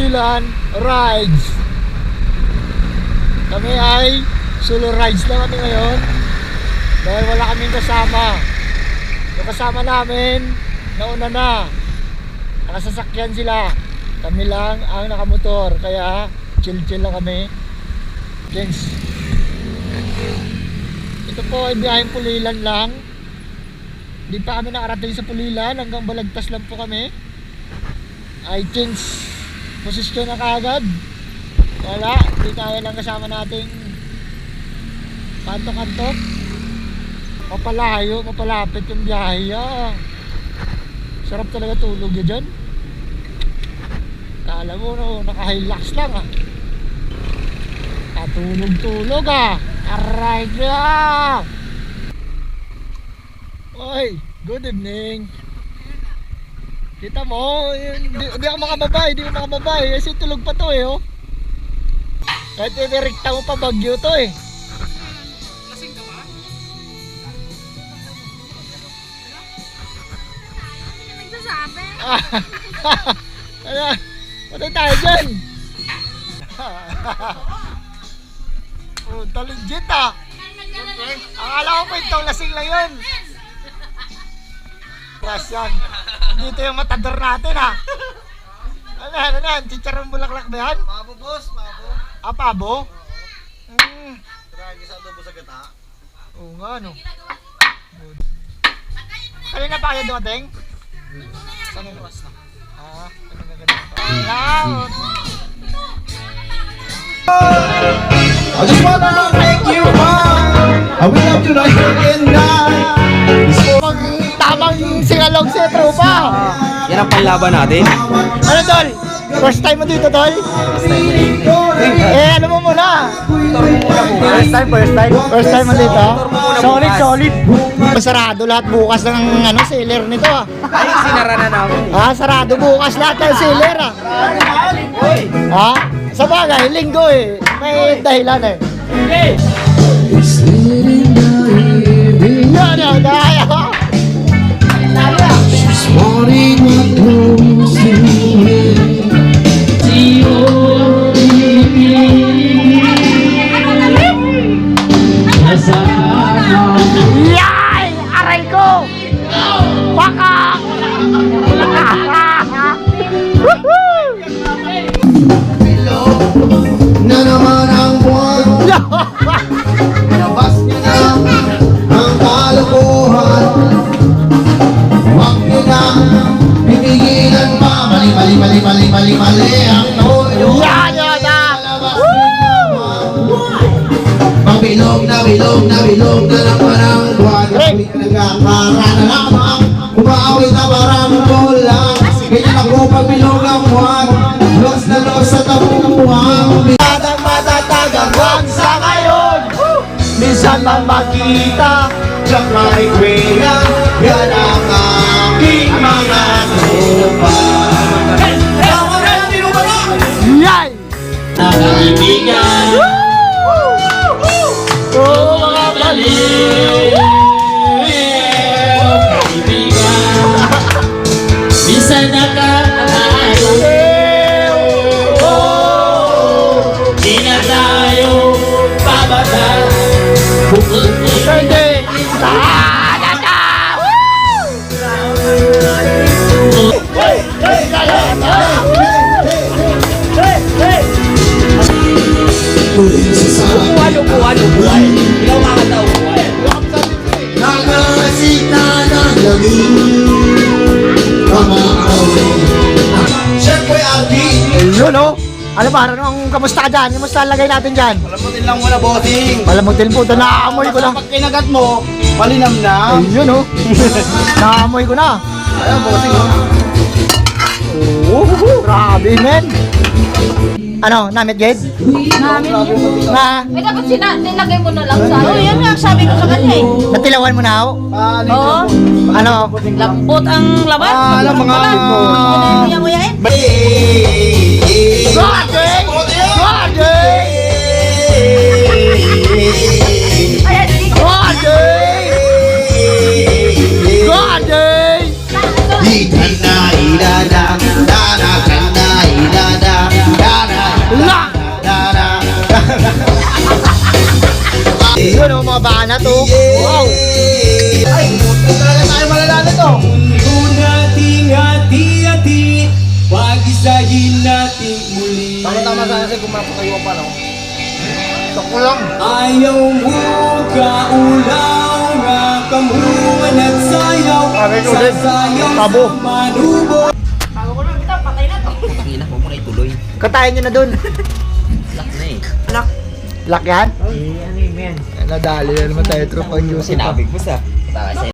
Pulilan Rides. Kami ay solo rides lang kami ngayon dahil wala kaming kasama. Yung kasama namin nauna na, nakasasakyan sila, kami lang ang nakamotor, kaya chill lang kami. Thanks. Ito po ay biyaheng Pulilan lang. Hindi pa kami nakarating sa Pulilan, hanggang Balagtas lang po kami. I change posisyon na kaagad. Wala, hindi tayo lang kasama nating kanto-kanto. Mapalayo, mapalapit yung biyahe. Sarap talaga tulog yun dyan. Kala mo no, naka-hilux lang Katulog-tulog Aray ka. Oy, good evening. Kita mo, hindi ako makababay, kasi tulog pa to Kahit inerikta mo pa bagyo to Lasing ka ba? Hindi ka nagsasabi. Ayan, patay tayo dyan. Legit Akala ko pa itong lasing lang yun. Crush yan. Dito yung matador natin Ano yan? Chicharong bulaklak ba yan? Pabo boss, pabo. Pabo? Tragi sa adobo sa gata. Oo nga Kanina pa kayo dumating? Saan yung oras na? Ayan. I just wanna make you mine. I will love you like and die. Pag tamang singalog sa tropa. Yan ang panlaban natin. Ano tol? First time mo dito tol? Ano mo muna? First time mo dito? Solid. Masarado lahat bukas ng seller nito Ay, sinara na namin. Sarado bukas lahat ng seller Sa bagay, linggo may dahilan Yan She's wanting my clothes to wear. Yay! Aray ko! Baka! Na naman ang buwan. Labas niyo na ang kalokohan. Huwag niyo na pipigilan pa. Mali ang toyo. Yan! Labas niyo naman. Bilog na naman ang buwan. Nagkakara na lamang. Umaawit na parang bola. Ganyan ako pag bilog ang buwan. Los na los sa tabuhan. Matatag ang buwan sa ngayon. Minsan man makita. Jack my kuya, yan ang aking mga tropa. Yay! Nakaibigan, Oh, mga baliw! kaibigan, minsan nakakalayo. Di na tayo bababa. Bukod Hindi! Upuan. Ikaw makakata upuan. Nakasik na ng labi. Siyempre, Aldi. Yun Ano ba? Kamusta ka dyan? Kamusta ang lagay natin dyan? Palamutin lang muna, bossing. Palamutin po ito. Naaamoy ko na. Pag kinagat mo, malinamnam. Yun Naaamoy ko na. Ayan, bossing. Grabe men. Ano? Namit Ged? Namin yun. Na? Eh, dapat nilagay mo na lang sa ano. Yan nga, sabi ko sa kanya Natilawan mo na ako? Oo. Ano? Lambot ang laban. Alam mga mo. Yayain. Gade! Gade! Ayan, hindi ko. Gade! Gade! Di ka na ilada, dada ka na ilada. Basahin natin muli. Tama-tama sana kasi kumapatayo pa, no? Tako lang. Ayaw mo kaulaw nga kamuhan at sayaw. Aray ko ulit. Sasayaw Tabo. sa manubo. Bago ko lang kita, patay na to. Tangina, huwag mo na ituloy. Katayin nyo na dun. Lock na eh. Lock yan? Nadali na naman tayo, tropa Joseph. Sinabi ko sa.